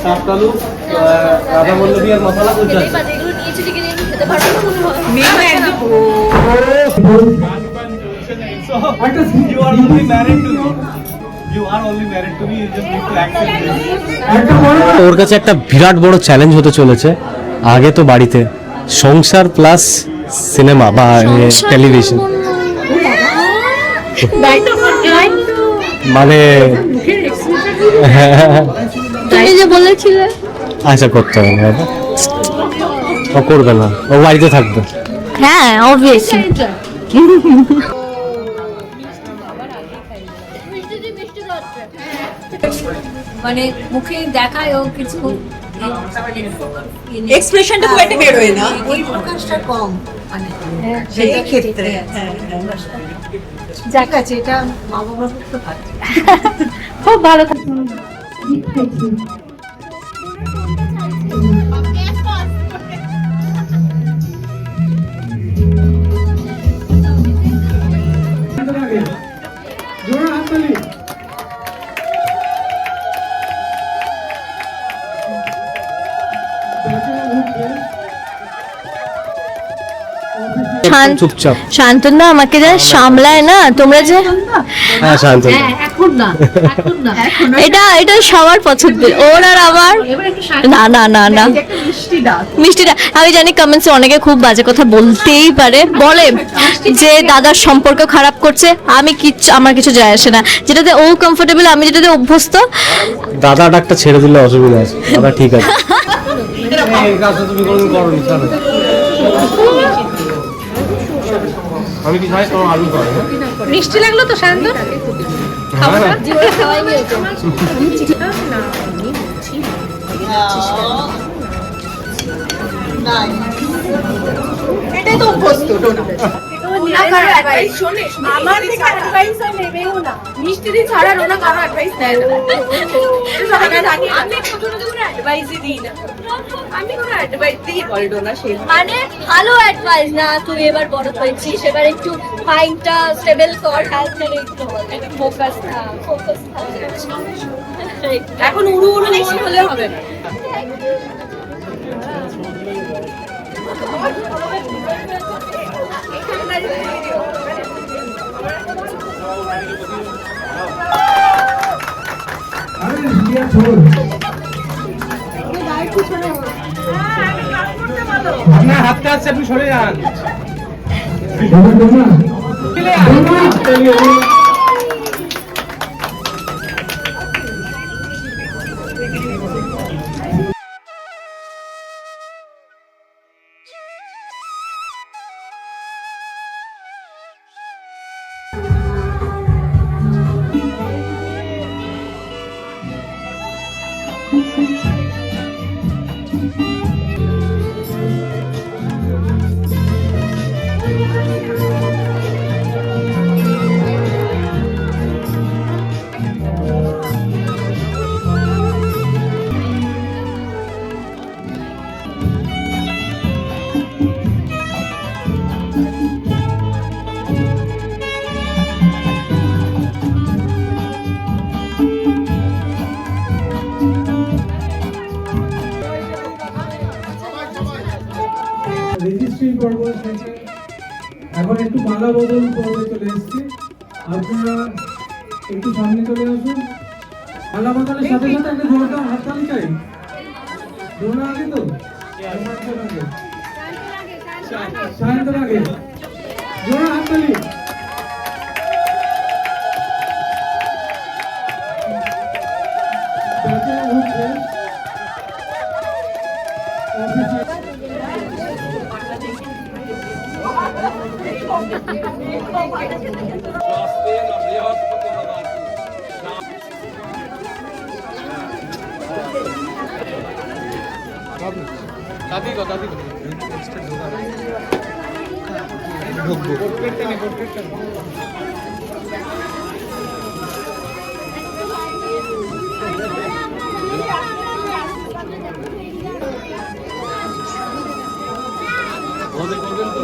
শাকালু রাধা বল্লভী আর মশলা কুলচা এগুলো নিয়েছি ঠিক আছে খেতে পারবো না মনে হয় মেয়ে একদম You are only married to me. You are only married to me. You just need to accept this. ওর কাছে একটা বিরাট বড় চ্যালেঞ্জ হতে চলেছে। আগে তো বাড়িতে সংসার প্লাস সিনেমা বা টেলিভিশন, মানে তুমি যে বলেছিলে আচ্ছা করতে হবে না, ও করবে না, ও বাড়িতে থাকবে। হ্যাঁ অবভিয়াসলি মানে মুখে দেখায় ও কিছু এক্সপ্রেশনটা খুব একটা বের হয় না, ওই প্রকাশটা কম মানে সেই ক্ষেত্রে। হ্যাঁ যাক আছে, এটা মা বাবার পক্ষে ভালো। খুব ভালো থাকে চুপচাপ। শান্তনু আমাকে যা সামলায় না, তোমরা যে হ্যাঁ শান্ত। এখন না, এখন না, এটা এটা সবার পছন্দের, ওর আর আমার। না না না না মিষ্টিটা আমি জানি কমেন্টসে অনেকে খুব বাজে কথা বলতেই পারে, বলে যে দাদার সম্পর্ক খারাপ করছে, আমি কিচ্ছু, আমার কিছু যায় আসে না, যেটাতে ও কমফোর্টেবল, আমি যেটাতে অভ্যস্ত। দাদা ডাকটা ছেড়ে দিলে অসুবিধা আছে, দাদা ঠিক আছে। এই কাজটা তুমি কোনোদিন করোনি, ছাড়ো। আমি কি খাই তোমার আলু খাই? মিষ্টি লাগলো তো শান্তন এটাই তো অভ্যস্ত ডোনা। আমার থেকে অ্যাডভাইস নেবেও না, মিষ্টি দিয়ে ছাড়া রোনা কারো অ্যাডভাইস দেয় না। আমি কোনো অ্যাডভাইসই দিই না, আমি কোনো অ্যাডভাইস দিই বলতো না সে মানে ভালো অ্যাডভাইস না, তুই এবার বড় হয়েছিস, এবার একটু মাইন্ডটা স্টেবল কর, হেলথের একটু ফোকাস থাক, ফোকাস থাক। এখন উড়ু উড়ু মিষ্টি হলে হবে না। আপনার হাতটা আছে, আপনি সরে যান। রেজিস্ট্রি পর্ব শেষে এখন একটু মালা বদল পর্বে চলে এসেছি, আপনারা একটু সামনে চলে আসুন। মালা বদলের সাথে সাথে একটা জোরদার হাততালি চাই। দোনা আগে তো শান্ত লাগে, জোর হাততালি। দাদি গো দাদি গো ওদের করবেন তো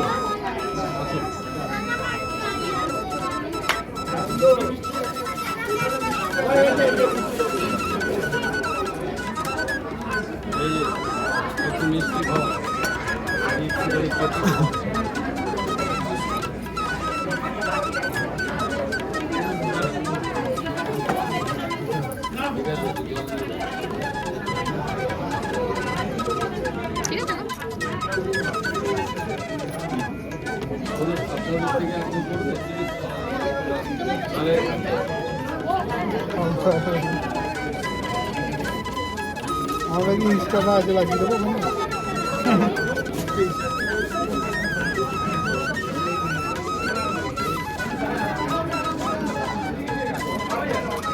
আমরা কি ইনস্টাটা আগে লাগিয়ে দেবো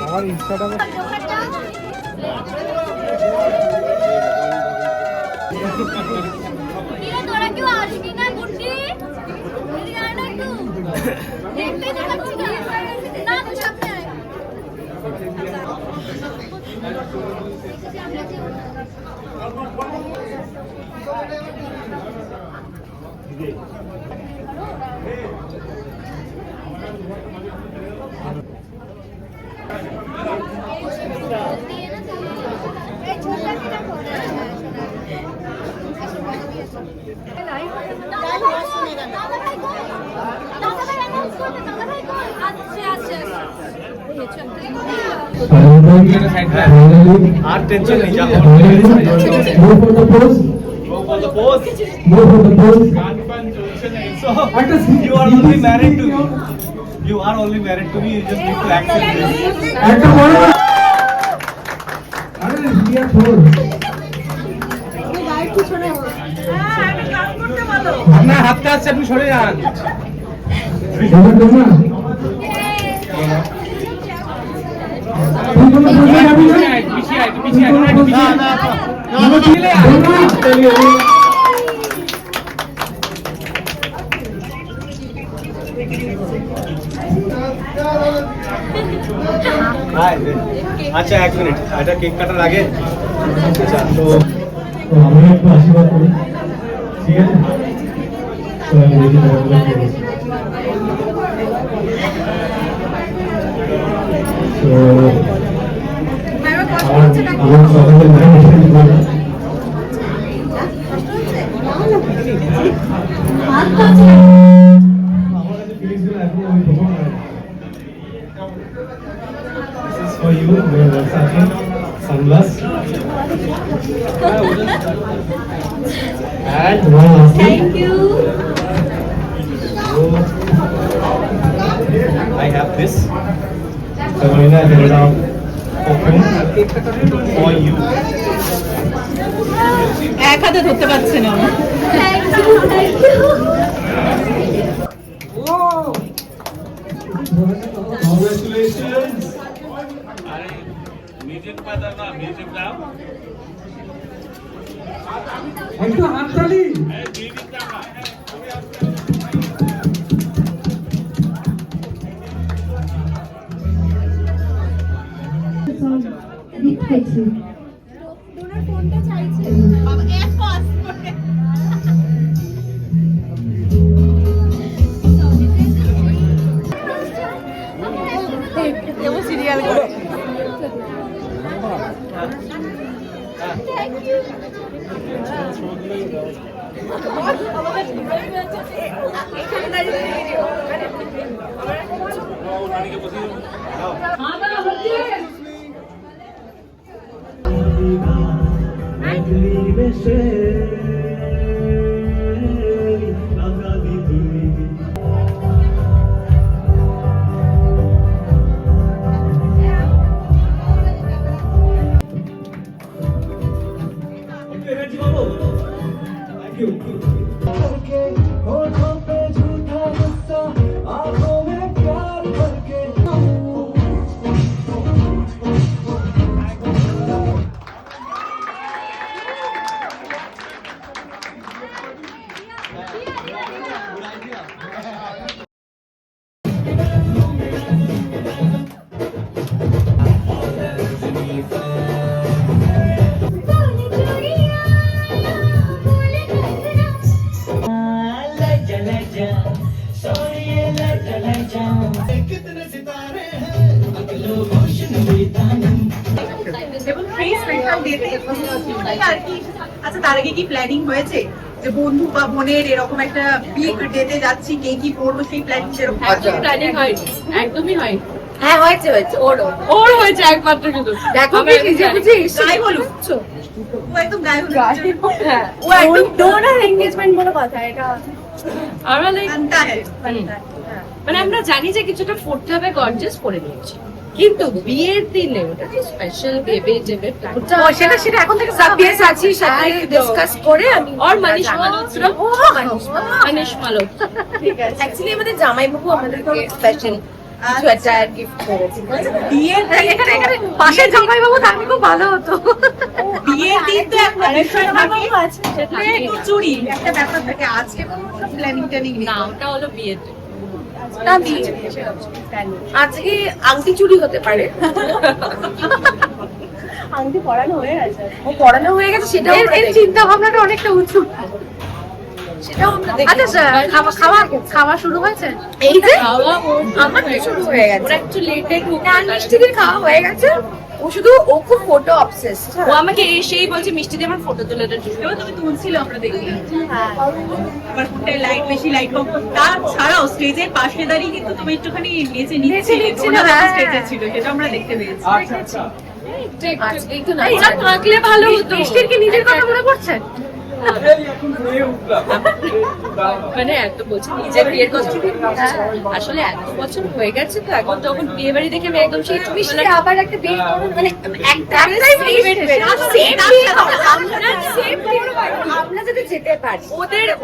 আমার ইনস্টাটা তোরা কেউ আসবি না গুড্ডি এদিকে আয় না একটু দেখতেই তো পাচ্ছি না তুই সামনে আয় এই ছোটটা কিটা করে আর টেনশন নেই যা Move for the pose. go for the pose Move for the pose. গান ফান চলছে না so you are only married to me you are only married to me you just need to accept this একটা বড় আরে রিয়া ছোড় আপনার হাতটা আছে আপনি সরে যান তোমার তোমরা তুমি বসে যাবি না পিছিয়ে না আচ্ছা এক মিনিট এটা কেক কাটার আগে আচ্ছা তো আমি একটু আশীর্বাদ করি ঠিক আছে তো আমি রেডি করে তো আমার সকলের নাম আমার কাছে ফিলিংসগুলো এখন আমি প্রথম This is for you, your Versace sunglass. And one last thing. Thank you. I have this. So Marina, I will now open for you. এক হাতে ধরতে পারছে না Thank you. Thank you. Congratulations. একটু হাততালি তোমার ফোনটা চাইছে বাবা এক পাস দেবো সিরিয়াল করে থ্যাংক ইউ এখানে দাঁড়িয়ে ভিডিও ডেটে আর কি। আচ্ছা, তার আগে কি প্ল্যানিং হয়েছে যে বন্ধু বা বোনের এরকম একটা বিগ ডেটে যাচ্ছি, কে কি পড়বো সেই প্ল্যানিং সেরকম প্ল্যানিং হয়নি, একদমই হয়নি। হ্যাঁ হয়েছে ওর হয়েছে একমাত্র শুধু। দেখো আমি কি নিজে জানি। বুঝে গায়ে হলুদ ও একদম গায়ে হলুদ হ্যাঁ, ও একদম ডোনার এনগেজমেন্ট বলে কথা এটা আমরা like জানতা হ্যাঁ মানে আমরা জানি যে কিছুটা পড়তে হবে, গর্জিয়াস পরে নিয়েছি, কিন্তু বিয়ের দিনে ওটা স্পেশাল ভেবে টেবে প্ল্যান সেটা এখন থেকে সাবজেক্ট আছে সাথে ডিসকাস করে আমি और मनीष মালহোত্রা মনীষ মালহোত্রা ঠিক আছে। অ্যাকচুয়ালি আমাদের জামাইবাবু আমাদেরকে স্পেশাল কিছু একটা গিফট করেছে। বিয়ের এখানে পাশে জামাইবাবু থাকলে খুব ভালো হতো। বিয়ের দিন তো একটা বিষয় থাকে, একটু চুরি একটা ব্যাপার থাকে। আজকে কোনো প্ল্যানিং ট্যানিং নেই। না, ওটা হলো বিয়ের দিন। না বিয়ে আজকে আংটি চুরি হতে পারে। আংটি পড়ানো হয়ে গেছে, ও পড়ানো হয়ে গেছে, সেটাও এর চিন্তা ভাবনাটা অনেকটা উঁচু। সেটাও আমরা দেখি। আচ্ছা খাওয়া শুরু হয়েছে? এই যে খাওয়া আমার তো শুরু হয়ে গেছে। ওরা একটু লেটে না মিষ্টিদের খাওয়া হয়ে গেছে। ও শুধু ও খুব ফটো অবসেস। ও আমাকে এসেই বলছে মিষ্টি দিয়ে আমার ফটো তুলে দে। তুমি তুলছিল আমরা দেখি। হ্যাঁ আমার ফোনটায় লাইট বেশি লাইট কম। তাছাড়াও স্টেজের পাশে দাঁড়িয়ে কিন্তু তুমি একটুখানি নিচে নিচ্ছিলে, স্টেজে ছিল, সেটা আমরা দেখতে পেয়েছি। আজকেই তো না ওরা থাকলে ভালো হতো। মিষ্টির কি নিজের কথা মনে পড়ছে? মানে এত বছর নিজের বিয়ের কথা আসলে এত বছর হয়ে গেছে, তো এখন যখন বিয়ে বাড়ি দেখে আমি একদম সেই মিষ্টি আবার একটা বিয়ে করুন, মানে একটাই আমরা যদি যেতে পারি।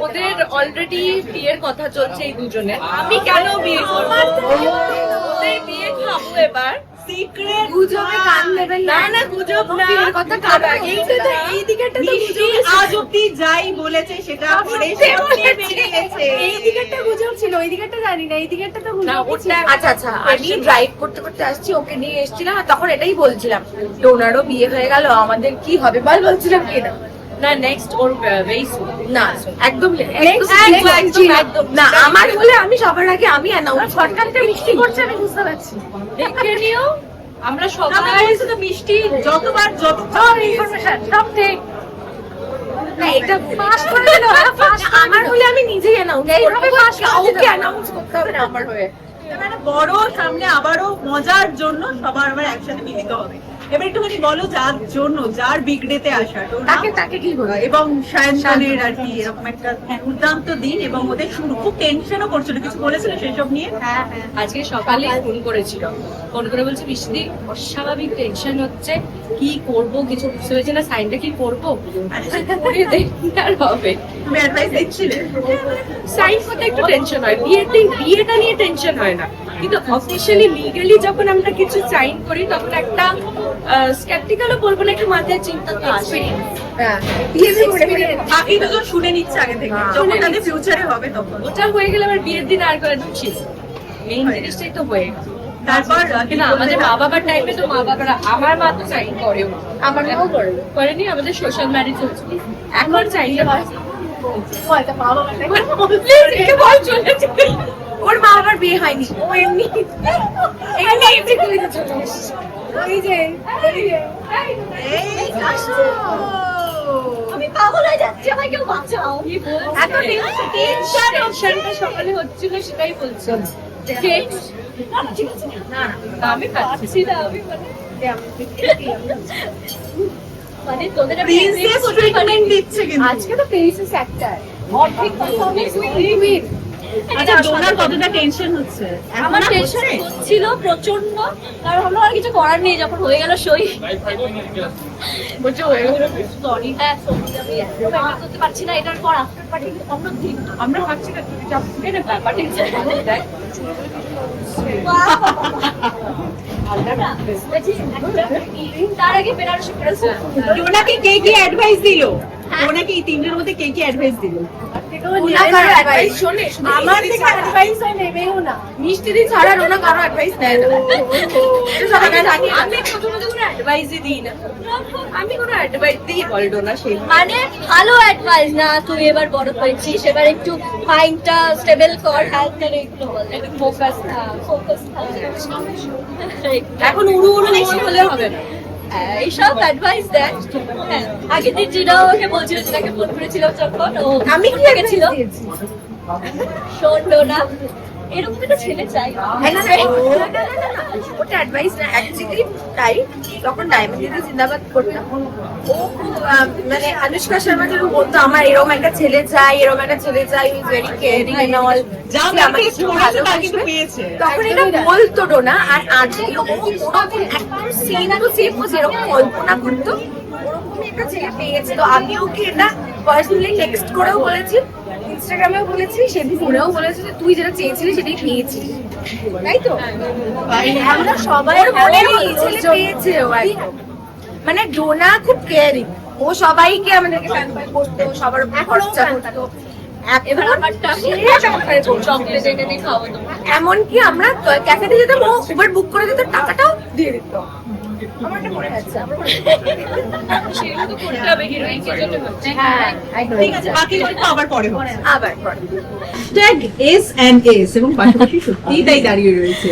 ওদের অলরেডি বিয়ের কথা চলছে এই দুজনে। আমি কেন বিয়ে করবো? ওদের বিয়ে খাবো এবার। সিক্রেট গুজবে কান দেবেন না না, গুজব না, বিয়ের কথা কার আগে? এই দিকেটা তো গুজব। আজ অব্দি যাই বলেছে সেটা করে সামনে বেরিয়ে গেছে। এই দিকেরটা গুজব ছিল, ওই দিকেরটা জানি না, এই দিকেরটা তো না, গুজব ছিল। ওটা আচ্ছা আমি ড্রাইভ করতে করতে আসছি, ওকে নিয়ে এসেছিলাম, আর তখন এটাই বলছিলাম ডোনারও বিয়ে হয়ে গেল, আমাদের কি হবে বলছিলাম কি না না, নেক্সট ওর ভেরি সুন। না একদম একদম না, আমার হলে আমি সবার আগে আমি অ্যানাউন্স সরকারটা মিষ্টি করছে, আমি বুঝতে পারছি। দেখে নিও, আমরা সবাই শুধু মিষ্টি যতবার যত ইনফরমেশন সব ঠিক। না এটা ফাস্ট করে দিল, ফাস্ট আমার হলে আমি নিজেই অ্যানাউন্স এইভাবে ফাস্ট ওকে অ্যানাউন্স করতে হবে না আমার হয়ে। মানে বড় সামনে আবারও মজার জন্য সবার আবার একসাথে মিলিত হবে। এবার একটুখানি বলো যার জন্য, যার বিগ ডেতে আসা তাকে কি বলো, এবং সায়ন্তনের আর কি এরকম একটা দুর্দান্ত দিন, এবং ওদের শুরু খুব টেনশনও করছিল, কিছু বলেছিল সেসব নিয়ে? হ্যাঁ আজকে সকালে ফোন করেছিল, ফোন করে বলছে বৃষ্টি অস্বাভাবিক টেনশন হচ্ছে, কি করব কিছু বুঝতে পারছি না, সাইনটা কি করবো, করে দেখি আর হবে। তুমি অ্যাডভাইস দিচ্ছিলে? সাইন করতে একটু টেনশন হয়, বিয়ের দিন বিয়েটা নিয়ে টেনশন হয় না, কিন্তু অফিসিয়ালি লিগালি যখন আমরা কিছু সাইন করি তখন একটা স্কেপটিক্যালও বলবো না, একটু মাথায় চিন্তা তো আসে। বাকি দুজন শুনে নিচ্ছে আগে থেকে, যখন তাদের ফিউচারে হবে তখন। ওটা হয়ে গেলে আমার বিয়ের দিন আর করে দিচ্ছি, মেইন জিনিসটাই তো হয়ে গেছে। তারপর না, আমাদের মা বাবার টাইমে তো মা বাবারা, আমার মা তো সাইন করেও, আমার মাও করে করেনি, আমাদের সোশ্যাল ম্যারেজ হচ্ছে, এখন চাইলে ওর মা বাবার বিয়ে হয়নি, ও এমনি চলে এসেছে। আমি পাগল হয়ে যাচ্ছি, আমায় কেউ বাঁচাও। এত টেনশনটা সকালে হচ্ছিল সেটাই বলছো। আমি পাচ্ছি না, আমি মানে তোদের একটা প্রিন্সেস ট্রিটমেন্ট দিচ্ছে কিন্তু। আজকে তো প্রিন্সেস একটা অর্ধেক পারফরমেন্স উইথ। আচ্ছা ডোনার কতটা টেনশন হচ্ছে? আমার টেনশন হচ্ছিল প্রচন্ড, কারণ আমরা আর কিছু করার নেই, যখন হয়ে গেল সই বলছে হয়ে গেল সরি। হ্যাঁ আমি করতে পারছি না, এটার পর আফটার পার্টি অন্য দিন আমরা ভাবছি না তুমি যাবো না, ব্যাপার টেনশন দেখ তার আগে বেনারসি করেছে। ডোনাকে কে কি অ্যাডভাইস দিল? ওনাকে এই তিনজনের মধ্যে কে কি অ্যাডভাইস দিল? আমার থেকে অ্যাডভাইস হয় নেবেও না, মিষ্টি দি ছাড়া ওনা কারো অ্যাডভাইস দেয় না। আমি প্রথমত কোনো অ্যাডভাইসই দিই না, আমি কোনো অ্যাডভাইস দিই বলতো না সেই মানে ভালো অ্যাডভাইস না, তুই এবার বড় হয়েছিস, এবার একটু মাইন্ডটা স্টেবল কর, হেলথ এর এগুলো বলে একটু ফোকাস ফোকাস এখন উড়ু উড়ু মন হলে হবে না। এইসব অ্যাডভাইস দেয়। হ্যাঁ, আগের দিন জিনা ওকে বলছিল, জিনাকে ফোন করেছিলাম যখন ও আমি কি গেছিল দিয়েছি? শোনো না, এরকম একটা ছেলে চাই। ওটা অ্যাডভাইস না, অ্যাকচুয়ালি তাই তখন ডায়মন্ড দিদি জিন্দাবাদ করতাম। ও খুব মানে অনুষ্কা শর্মা যখন বলতো আমার এরকম একটা ছেলে চাই, এরকম একটা ছেলে চাই, is very caring and all, তখন এটা বলতো না। আর আজকে ও ওরকম একদম সেম টু সেম ও যেরকম কল্পনা করতো ওরকমই একটা ছেলে পেয়েছে। তো আমি ওকে এটা পার্সোনালি টেক্সট করেও বলেছি, ইনস্টাগ্রামেও বলেছি, সেদিন ফোনেও বলেছি যে তুই যেটা চেয়েছিলি সেটাই পেয়েছিস, তাই তো? আমরা সবাই মনে ছেলে পেয়েছে ও একদম। মানে ডোনা খুব কেয়ারিং, ও সবাইকে আমাদেরকে ফ্যান করতো, সবার উপর খরচা করতো। এবার আমারটা চকলেট এনে দিয়ে খাওয়াতো। এমনকি আমরা ক্যাফেতে যেতাম, ও উবার বুক করে দিত, টাকাটাও দিয়ে দিত। আমার এটা মনে আছে। সেগুলো তো করতে হবে, হিরোইন সেজন্য হচ্ছে। হ্যাঁ, ঠিক আছে, বাকিগুলো তো আবার পরে হবে। আবার পরে। ট্যাগ S&S এবং পাশাপাশি সত্যিই তাই দাঁড়িয়ে রয়েছে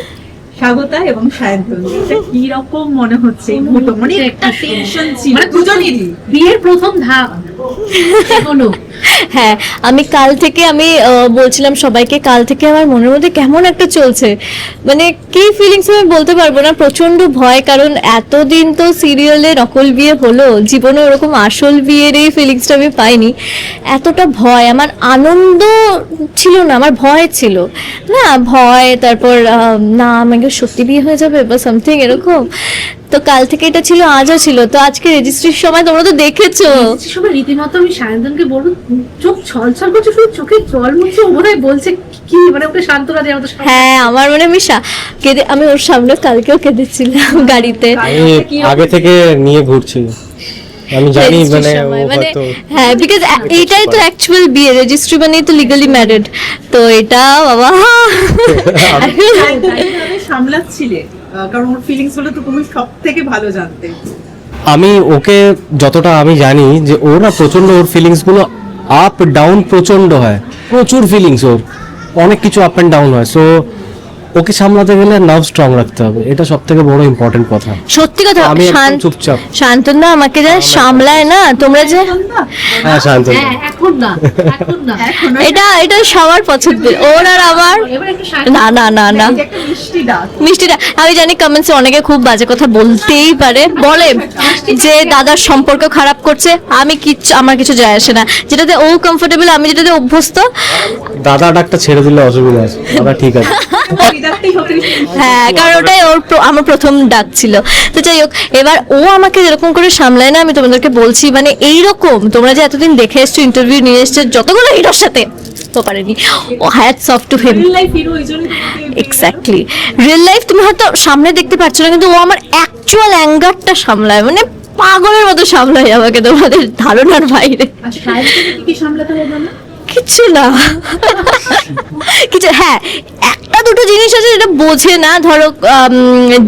স্বাগতা এবং সায়ন্তন। এটা কি রকম মনে হচ্ছে এই মুহূর্তে? মানে একটা টেনশন ছিল মানে দুজনেরই। বিয়ের প্রথম ধাপ এখনো। হ্যাঁ, আমি কাল থেকে বলছিলাম সবাইকে, কাল থেকে আমার মনের মধ্যে কেমন একটা চলছে, মানে কি ফিলিংস আমি বলতে পারবো না। প্রচন্ড ভয়, কারণ এতদিন তো সিরিয়ালে নকল বিয়ে হলো, জীবনে ওরকম আসল বিয়ের এই ফিলিংসটা আমি পাইনি। এতটা ভয়, আমার আনন্দ ছিল না, আমার ভয় ছিল না, ভয়, তারপর না আমাকে সত্যি বিয়ে হয়ে যাবে বা সামথিং এরকম। তো কাল থেকে এটা ছিল, আজও ছিল। তো আজকে রেজিস্ট্রির সময় তোমরা তো দেখেছো, সময় রীতিমতো আমি সায়ন্তনকে বলবো চোখ ছলছল করছে, শুধু চোখে জল মুখছে, ও বোধহয় বলছে কি, মানে ওকে সান্ত্বনা দেওয়ার মতো। হ্যাঁ, আমার মানে কেঁদে, আমি ওর সামনে কালকেও কেঁদেছিলাম গাড়িতে। আমি আগে থেকে নিয়ে ঘুরছি, আমি জানি মানে ও মানে হয়তো হ্যাঁ, বিকজ এইটাই তো অ্যাকচুয়াল বিয়ে, রেজিস্ট্রি মানে তো লিগালি ম্যারিড। তো এটা বাবা সামলাচ্ছিলে, কারণ ওর ফিলিংস গুলো তো তুমি সব থেকে ভালো জানতে। আমি ওকে যতটা আমি জানি যে ওর না প্রচন্ড, ওর ফিলিংস গুলো আপ ডাউন প্রচন্ড হয়, প্রচুর ফিলিংস ওর, অনেক কিছু আপ অ্যান্ড ডাউন হয়। সো ওকে সামলাতে গেলে নার্ভ স্ট্রং রাখতে হবে, এটা সব থেকে বড় ইম্পর্টেন্ট কথা। সত্যি কথা। আমি একদম চুপচাপ। শান্তনদা আমাকে যা সামলায় না, তোমরা যে হ্যাঁ শান্ত, এখন না, এখন না, এটা সবার পছন্দের, ওর আর আমার। এবার একটু না না না না, একটা মিষ্টি ডাক। মিষ্টিটা আমি জানি কমেন্টসে অনেকে খুব বাজে কথা বলতেই পারে, বলে যে দাদার সম্পর্ক খারাপ করছে, আমি কিচ্ছু, আমার কিছু যায় আসে না, যেটাতে ও কমফোর্টেবল, আমি যেটাতে অভ্যস্ত। দাদা ডাকটা ছেড়ে দিলে অসুবিধা আছে, দাদা ঠিক আছে। হ্যাঁ, কারণ ওটাই আমার প্রথম ডাক ছিল। তো যাই হোক, এবার ও আমাকে যেরকম করে সামলায় না, আমি তোমাদেরকে বলছি, মানে এইরকম তোমরা যে এতদিন দেখে এসছো, ইন্টারভিউ নিয়ে এসছো যতগুলো হিরোর সাথে, তো পারেনি ও, hats off to him. Real life hero, এইজন্য এক্স্যাক্টলি, রিয়েল লাইফ তুমি হয়তো সামনে দেখতে পাচ্ছ না, কিন্তু ও আমার অ্যাকচুয়াল অ্যাঙ্গারটা সামলায়, মানে পাগলের মতো সামলায় আমাকে, তোমাদের ধারণার বাইরে। আচ্ছা সায়ন্তনকে কি সামলাতে হবে না? কিছু না, কিছু, হ্যাঁ একটা দুটো জিনিস আছে যেটা বোঝে না, ধরো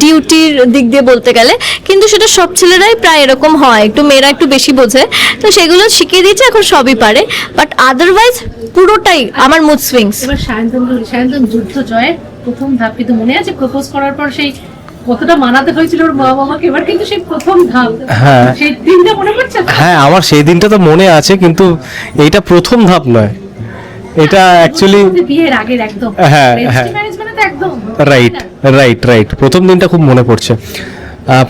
ডিউটির দিক দিয়ে বলতে গেলে, কিন্তু সেটা সব ছেলেরাই প্রায় এরকম হয়, একটু মেয়েরা একটু বেশি বোঝে, তো সেগুলো শিখিয়ে দিয়েছে, এখন সবই পারে। বাট আদারওয়াইজ পুরোটাই আমার মুড সুইংস। এবার সায়ন্তন যুদ্ধ জয়ের প্রথম ধাপ, কিন্তু মনে আছে প্রপোজ করার পর সেই কতটা মানাতে হয়েছিল ওর মা বাবাকে, এবার কিন্তু সেই প্রথম ধাপ, হ্যাঁ সেই দিনটা মনে পড়ছে? হ্যাঁ, আমার সেই দিনটা তো মনে আছে, কিন্তু এইটা প্রথম ধাপ নয়, এটা অ্যাকচুয়ালি বিয়ের আগের একদম। হ্যাঁ, হ্যাঁ। রেজিস্ট্রি ম্যারেজ মানে তো একদম রাইট রাইট রাইট। প্রথম দিনটা খুব মনে পড়ছে।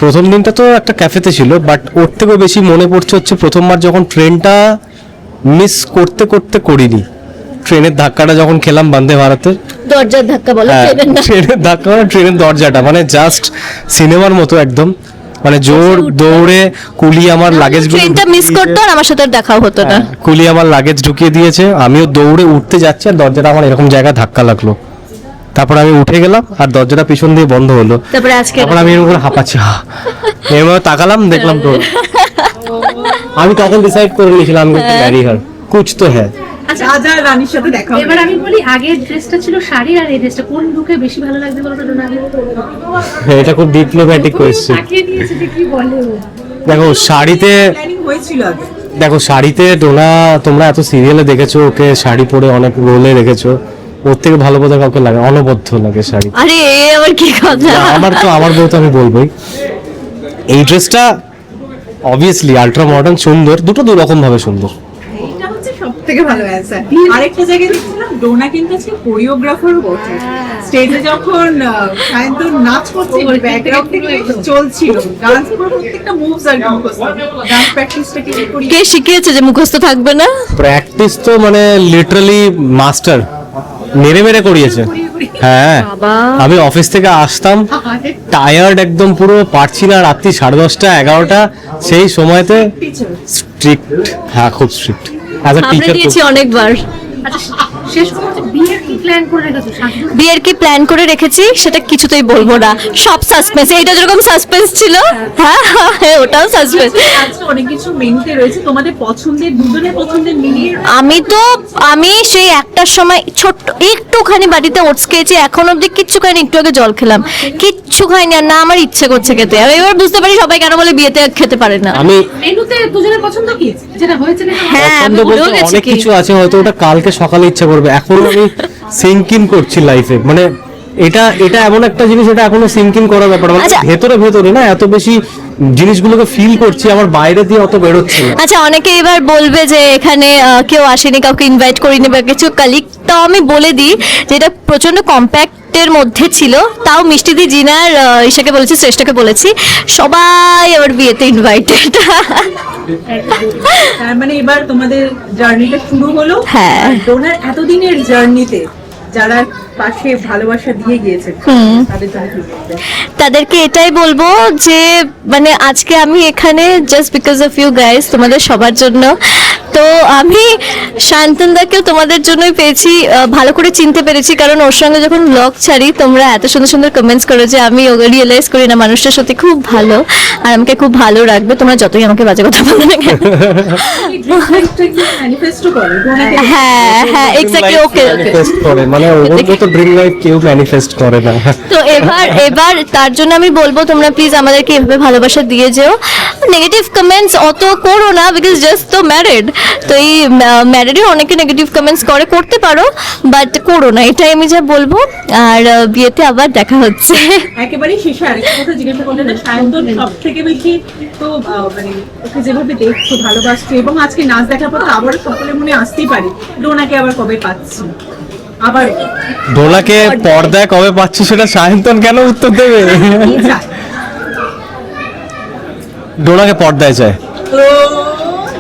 প্রথম দিনটা তো একটা ক্যাফেতে ছিল, বাট ওর থেকেও বেশি মনে পড়ছে হচ্ছে প্রথমবার যখন ট্রেনটা মিস করতে করতে করিনি, ট্রেনের ধাক্কাটা যখন খেলাম বন্দে ভারতের, দরজার ধাক্কা বলো, ট্রেনের ধাক্কা মানে ট্রেনের দরজাটা, মানে জাস্ট সিনেমার মতো একদম, মানে জোর দৌড়ে কুলি আমার লাগেজ, ট্রেনটা মিস করতো আর আমার সাথে আর দেখাও হতো না। কুলি আমার লাগেজ ঢুকিয়ে দিয়েছে, আমিও দৌড়ে উঠতে যাচ্ছি আর দরজাটা আমার এরকম জায়গায় ধাক্কা লাগলো, তারপর আমি উঠে গেলাম আর দরজাটা পিছন দিয়ে বন্ধ হলো। তারপর আমি এরকম করে হাঁপাচ্ছি, এভাবে তাকালাম, দেখলাম তো, আমি তখন ডিসাইড করে নিয়েছিলাম আমি ম্যারি হার, কুছ তো হ্যাঁ। আচ্ছা আজা রানীর সাথে দেখা হবে। এবার আমি বলি, আগের ড্রেসটা ছিল শাড়ি, আর এই ড্রেসটা কোন লুকে বেশি ভালো লাগছে বলো তো? এটা খুব ডিপ্লোম্যাটিক কোয়েশ্চেন। তাকিয়ে নিয়েছে যে কি বলে ও। দেখো শাড়িতে, প্ল্যানিং হয়েছিল আগে। দেখো শাড়িতে তোমরা এত সিরিয়ালে দেখেছো ওকে শাড়ি পরে অনেক রোলে রেখেছো, ওর থেকে ভালো বোধহয় কাউকে লাগে, অনবদ্য লাগে শাড়ি। আরে এ আবার কি কথা? আমার বউ তো আমি বলবোই। এই ড্রেসটা অবভিয়াসলি আল্ট্রা মডার্ন সুন্দর, দুটো দু রকম ভাবে সুন্দর। এটা হচ্ছে সবথেকে ভালো অ্যান্সার। আরেকটা জায়গায় দেখছিলাম ডোনা কিন্তু আজকে কোরিওগ্রাফারও বটে। স্টেজে যখন সায়ন্তন নাচ করছে ব্যাকগ্রাউন্ড থেকে চলছিল ডান্স করে প্রত্যেকটা মুভস আর মুখস্থ। ডান্স প্র্যাকটিসটা কি করি কে শিখিয়েছে যে মুখস্থ থাকবে না? প্র্যাকটিস তো মানে লিটারালি মাস্টার মেরে মেরে করিয়েছে। হ্যাঁ, আমি অফিস থেকে আসতাম টায়ার্ড একদম, পুরো পারছি না, রাত্রি 10:30 11টা, সেই সময়তে স্ট্রিক্ট, হ্যাঁ খুব স্ট্রিক্ট অ্যাজ আ আমরা টিচার। দিয়েছি অনেকবার। শেষ পর্যন্ত বিয়ের কি প্ল্যান করে রেখেছো? বিয়ের কি প্ল্যান করে রেখেছি সেটা কিছুতেই বলবো না, সব সাসপেন্স। এইটা যেরকম সাসপেন্স ছিল, হ্যাঁ হ্যাঁ ওটাও সাসপেন্স। আজকে অনেক কিছু মেনুতে রয়েছে তোমাদের পছন্দের, দুজনের পছন্দের মিলিয়ে। আমি সেই একটার সময় ছোট্ট একটুখানি বাড়িতে ওটস খেয়েছি, এখন অব্দি কিচ্ছু খাইনি, একটু আগে জল খেলাম, কিচ্ছু খাইনি। আর না আমার ইচ্ছে করছে খেতে। আমি এবার বুঝতে পারি সবাই কেন বলে বিয়েতে খেতে পারে না। আমি মেনুতে দুজনের পছন্দ কি যেটা হয়েছে না? হ্যাঁ আমি পছন্দ ভুলেও বলতে গেছি অনেক কি। কিছু আছে, হয়তো ওটা কালকে সকালে ইচ্ছা করবে। এখন আমি সিঙ্কিং করছি লাইফে, মানে এটা এমন একটা জিনিস, এটা এখনো সিঙ্কিং করার ব্যাপার, মানে আচ্ছা। ভেতরে না এত বেশি জিনিসগুলোকে ফিল করছি, আমার বাইরে দিয়ে অত বেরোচ্ছে না। আচ্ছা, অনেকে এবার বলবে যে এখানে কেউ আসেনি, কাউকে ইনভাইট করিনি বা কিছু কালিক। তাও আমি বলে দিই যে এটা প্রচন্ড কম্প্যাক্টের মধ্যে ছিল। তাও মিষ্টিদি, জিনার, ঈশাকে বলেছি, শ্রেষ্ঠকে বলেছি, সবাই আবার বিয়েতে ইনভাইটেড। তার মানে এবার তোমাদের জার্নিটা শুরু হলো। হ্যাঁ। আর ডোনার এতদিনের জার্নিতে যারা পাশে ভালোবাসা দিয়ে গিয়েছে তাদের জন্য কি বলবে? তাদেরকে এটাই বলবো যে মানে আজকে আমি এখানে just because of you guys, তোমাদের সবার জন্য। তো আমি শান্তনদাকেও তোমাদের জন্যই পেয়েছি, ভালো করে চিনতে পেরেছি, কারণ ওর সঙ্গে যখন ব্লগ ছাড়ি তোমরা এত সুন্দর সুন্দর কমেন্টস করো যে আমি রিয়েলাইজ করি না মানুষটা সত্যি খুব ভালো আর আমাকে খুব ভালো রাখবে, তোমরা যতই আমাকে বাজে কথা বলো না কেন। ম্যানিফেস্টো করে ডোনাকে। হ্যাঁ হ্যাঁ এক্স্যাক্টলি, ওকে ওকে। ম্যানিফেস্ট করে, মানে ওর মতো ড্রিম লাইফ কেউ ম্যানিফেস্ট করে না। তো এবার তার জন্য আমি বলবো তোমরা প্লিজ আমাদেরকে এভাবে ভালোবাসা দিয়ে যেও। নেগেটিভ কমেন্টস অত করো না, বিকজ জাস্ট তো ম্যারিড, তো এই ম্যারিডে অনেকে নেগেটিভ কমেন্টস করতে পারো, বাট করো না, এটাই আমি যা বলবো। আর বিয়েতে আবার দেখা হচ্ছে। একেবারে শেষে আরেকটা কথা জিজ্ঞাসা করলে না, সায়ন্তন সব থেকে বেশি তো মানে ওকে যেভাবে দেখছো, ভালোবাসছো, এবং আজকে নাচ দেখার পর আবার সকলের মনে আসতেই পারে ডোনাকে আবার কবে পাচ্ছি, আবার ডোনাকে পর্দায় কবে পাচ্ছি সেটা সায়ন্তন কেন উত্তর দেবে? কি চায়? ডোনাকে পর্দায় চায়। তো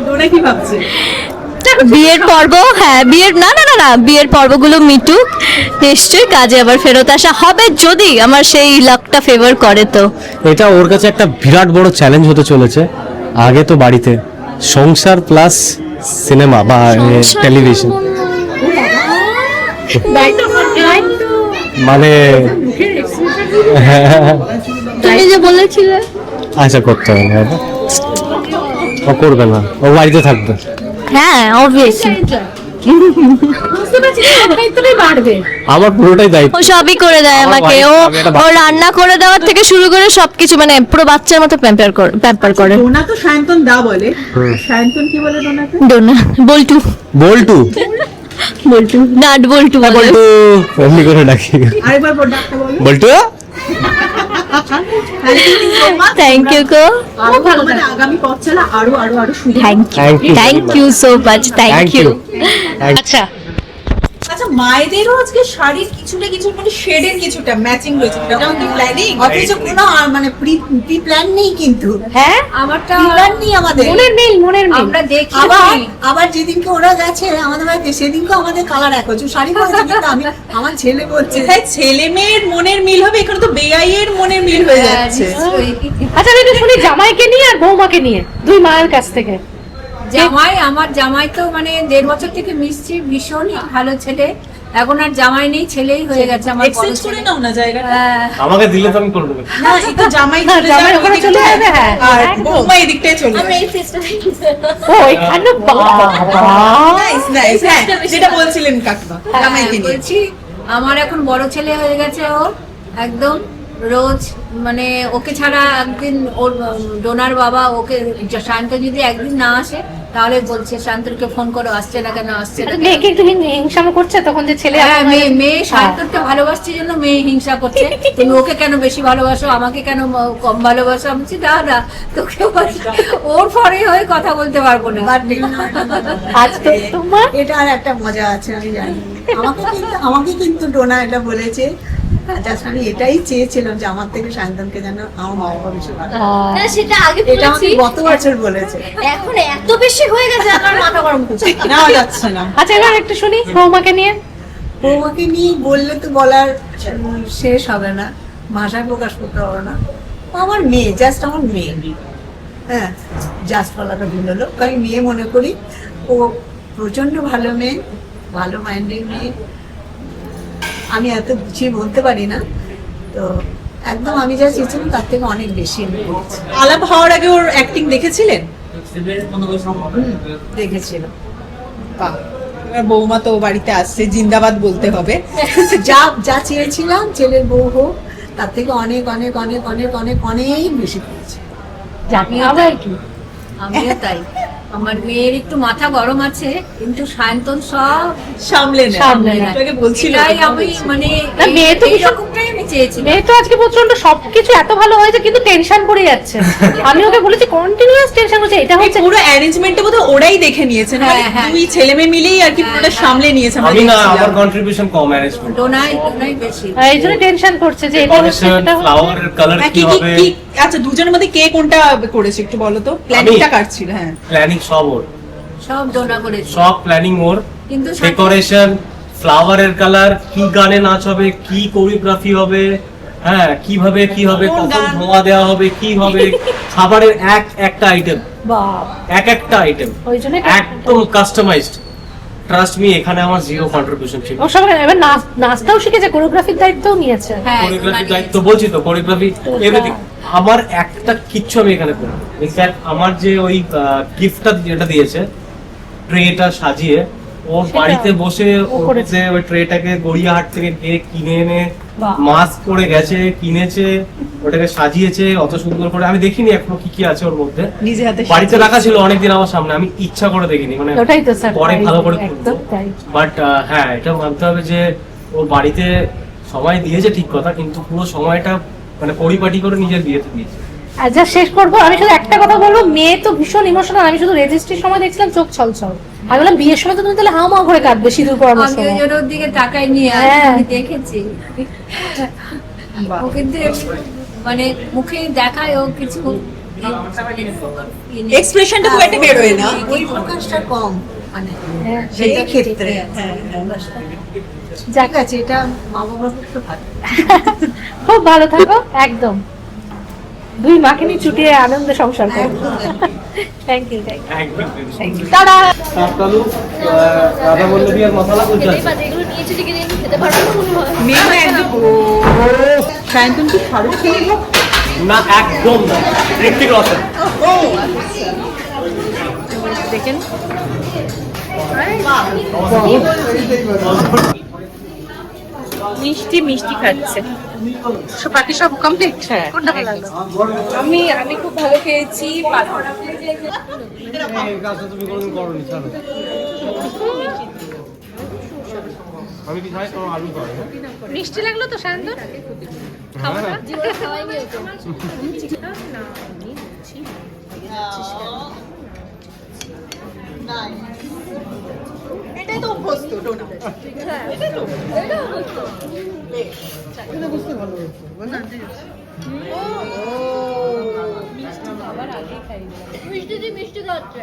ডোনা কি ভাবছে? বিয়ের পর্ব, হ্যাঁ বিয়ের না না না না বিয়ের পর্বগুলো মিটুক, নিশ্চয়ই কাজে আবার ফেরত আসা হবে যদি আমার সেই লাকটা ফেভার করে। তো এটা ওর কাছে একটা বিরাট বড় চ্যালেঞ্জ হতে চলেছে। আগে তো বাড়িতে সংসার প্লাস সিনেমা বা টেলিভিশন, মানে তুমি যে বলেছিলে আশা করতে হবে না, ও করবে না, ও বাড়িতে থাকবে। হ্যাঁ অবভিয়াসলি বুঝতে পারছি দায়িত্বটাই বাড়বে। আমার পুরোটাই দায়িত্ব। ও সবই করে দেয় আমাকে, ও আমি একটা ও রান্না করে দেওয়ার থেকে শুরু করে সবকিছু, মানে পুরো বাচ্চার মতো প্যাম্পার করে। ডোনা তো সায়ন্তন দা বলে, সায়ন্তন কি বলে ডোনাকে? ডোনা বল্টু বল্টু বল্টু নাট বল্টু বলে। বল্টু এমনি করে ডাকি, আরেকবার ডাকতে বলো। বল্টু। থ্যাংক ইউ গো, আরো ভালো, মানে আগামী পথ চলা আরো আরো আরো সুন্দর। Thank you so much, thank you. আচ্ছা আচ্ছা, মায়েদেরও আজকে শাড়ির কিছুটা কিছু মানে শেডের কিছুটা ম্যাচিং রয়েছে, এটাও কি প্ল্যানিং? অথচ কোনো মানে প্রি প্ল্যান নেই, কিন্তু হ্যাঁ আমারটা প্ল্যান নেই আমাদের। মনের মিল আমরা দেখি আবার যেদিনকে ওরা গেছে আমাদের বাড়িতে, সেদিনকে আমাদের কালার এক হচ্ছে, শাড়ি পরেছে, কিন্তু আমি আমার ছেলে বলছে তাই ছেলে মেয়ের মনের মিল হবে, এখানে তো বেআইয়ের মনের মিল হয়ে যাচ্ছে। আচ্ছা আমি একটু শুনি জামাইকে নিয়ে আর বৌমাকে নিয়ে দুই মায়ের কাছ থেকে। আমার জামাই তো মানে 1.5 বছর থেকে মিশছি, ভীষণ ভালো ছেলে। এখন আর জামাই নেই, ছেলেই হয়ে গেছে আমার। এক্সচেঞ্জ করে নাও না জায়গাটা। আমাকে দিলে তো আমি করে দেবো। না, এই তো জামাই চলে জামাই যাবে ওখানে চলে যাবে, হ্যাঁ। আর বৌমা এদিকটায় চলে যাবে। ও এখানে বাবা নাইস নাইস, হ্যাঁ যেটা বলছিলেন কাকিমা, জামাইকে নিয়ে। বলছি আমার এখন বড় ছেলে হয়ে গেছে, ও একদম রোজ মানে ওকে ছাড়া একদিন ওর ডোনার বাবা ওকে শান্ত যদি একদিন না আসে তাহলে বলছে শান্তকে ফোন করো, আসছে না কেন, আসছে না কেন? মেয়েকে একটু হিংসা করছে তখন যে ছেলে হ্যাঁ, মেয়ে শান্তকে ভালোবাসছে জন্য মেয়ে হিংসা করছে, তুমি ওকে কেন বেশি ভালোবাসো, আমাকে কেন কম ভালোবাসো? আমি বলছি না তোকে ওর পরে হয়ে কথা বলতে পারবো না। আজ তো তোমার এটা আর একটা মজা আছে আমি জানি। আমাকে কিন্তু ডোনা এটা বলেছে, জাস্ট আমি এটাই চেয়েছিলাম যে আমার থেকে শান্তনকে যেন আমার মা বাবা বেশি ভালো। না, সেটা আগে এটা আমাকে বলেছি, গত বছর বলেছে। এখন এত বেশি হয়ে গেছে আমার মাথা গরম করছে। নেওয়া যাচ্ছে না। আচ্ছা এবার একটু শুনি বৌমাকে নিয়ে। বৌমাকে নিয়ে বললে তো বলার শেষ হবে না, ভাষায় প্রকাশ করতে হবে না। আমার মেয়ে, জাস্ট আমার মেয়ে। হ্যাঁ, জাস্ট বলাটা ভুল হলো, আমি মেয়ে মনে করি। ও প্রচন্ড ভালো মেয়ে, ভালো মাইন্ডের মেয়ে। আমি এত গুছিয়ে বলতে পারি না, তো একদম আমি যা চেয়েছিলাম তার থেকে অনেক বেশি আমি করেছি। আলাপ হওয়ার আগে ওর অ্যাক্টিং দেখেছিলেন? দেখেছিলাম। বাহ, এবার বৌমা তো বাড়িতে আসছে, জিন্দাবাদ বলতে হবে। যা চেয়েছিলাম ছেলের বউ হোক, তার থেকে অনেক অনেক অনেক অনেক অনেক অনেক বেশি করেছি। আবার কি আমিও তাই। আমার মেয়ের একটু মাথা গরম আছে, কিন্তু সায়ন্তন সব সামলে নেয়। সামলে নেয়। এটাকে বলছিল, এটাই আমি মানে না, মেয়ে তো এইরকমটাই আমি চেয়েছিলাম। মেয়ে তো আজকে প্রচন্ড সবকিছু এত ভালো হয়েছে কিন্তু টেনশন পড়ে যাচ্ছে। আমি ওকে বলেছি কন্টিনিউয়াস টেনশন করছে, এটা হচ্ছে পুরো অ্যারেঞ্জমেন্টটা বোধহয় ওরাই দেখে নিয়েছেন। মানে হ্যাঁ। দুই ছেলে মেয়ে মিলেই আর কি পুরোটা সামলে নিয়েছে। আমরা আমি না, দেখছিলাম। আমার কন্ট্রিবিউশন কম ম্যানেজমেন্ট। ডোনাই বেশি। এই জন্য টেনশন করছে যে এটা হচ্ছে সেটা হচ্ছে। ফ্লাওয়ারের কালার হ্যাঁ, কি হবে, আচ্ছা দুজনের মধ্যে কে কোনটা করেছে একটু বলো তো। প্ল্যানিংটা কার ছিল? হ্যাঁ, প্ল্যানিং সব ওর, সব ডোনা করেছে। সব প্ল্যানিং ওর। কিন্তু ডেকোরেশন, ফ্লাওয়ারের কালার, কি গানে নাচ হবে, কি কোরিওগ্রাফি হবে, হ্যাঁ কিভাবে কি হবে, কখন ধোঁয়া দেওয়া হবে, কি হবে, খাবারের একটা আইটেম, বাহ, একটা আইটেম ওই জন্য একদম কাস্টমাইজড। ট্রাস্ট মি, এখানে আমার জিরো কন্ট্রিবিউশন ছিল। ও সব এবার নাচটাও শিখেছে, কোরিওগ্রাফির দায়িত্বও নিয়েছে। হ্যাঁ, কোরিওগ্রাফির দায়িত্ব বলছি তো, কোরিওগ্রাফি এভরিথিং। আমার একটা কিচ্ছু আমি এখানে করি। ইনফ্যাক্ট আমার যে ওই গিফটটা যেটা দিয়েছে, ট্রেটা সাজিয়ে ওর বাড়িতে বসে ওরতে ওই ট্রেটাকে গড়িয়াহাট থেকে গিয়ে কিনে এনে মাস্ক করে গেছে, কিনেছে, ওটাকে সাজিয়েছে অত সুন্দর করে। আমি দেখিনি এখনো কি কি আছে ওর মধ্যে, নিজে হাতে বাড়িতে রাখা ছিল অনেকদিন আমার সামনে, আমি ইচ্ছা করে দেখিনি, মানে ওটাই তো স্যার, পরে ভালো করে একদম তাই। বাট হ্যাঁ, এটা মানতে হবে যে ওর বাড়িতে সময় দিয়েছে ঠিক কথা, কিন্তু পুরো সময়টা মানে পরিপাটি করে নিজের বিয়েতে দিয়েছে। আর যা শেষ করবো, আমি শুধু একটা কথা বলবো, মেয়ে তো ভীষণ ইমোশনাল। আমি শুধু রেজিস্ট্রির সময় দেখছিলাম চোখ ছলছল। আমি বললাম বিয়ের সময় তো তুমি তাহলে হাওয়া করে কাঁদবে সিঁদুর পরানোর আমি ওই সময়। জন্য ওর দিকে তাকাই নিয়ে হ্যাঁ। আমি দেখেছি। ও কিন্তু মানে মুখে দেখায় ও কিছু এক্সপ্রেশনটা খুব একটা বেরোয় না। ওই প্রকাশটা কম, মানে হ্যাঁ, সেই ক্ষেত্রে। যাক, ঠিক আছে, এটা মা বাবার পক্ষে ভালো। খুব ভালো থাকো একদম। দুই মাকে নিয়ে ছুটিয়ে আনন্দে সংসার করো। Thank you, thank you. Tata. কাকতালু রাধা বল্লভী আর মশলা গুলশান। এগুলো নিয়েছি লিখে দিয়ে খেতে পারবো না মনে হয়। মেয়ে একদম সায়ন্তন কি শাহরুখ খানের লোক? না, একদম না, ঋত্বিক রোশন। দেখেন মিষ্টি মিষ্টি খাচ্ছে। বাকি সব কমপ্লিট। কোনটা ভালো লাগলো? আমি খুব ভালো খেয়েছি। এই কাজটা তুমি কোনোদিন করোনি, ছাড়ো। আমি কি খাই, তোমার আলু খাই। মিষ্টি লাগলো তো সায়ন্তন? জীবনে খাওয়াইনি ওকে। এটাই তো অভ্যস্ত ডোনা। মিষ্টি দিয়ে মিষ্টি খাচ্ছে।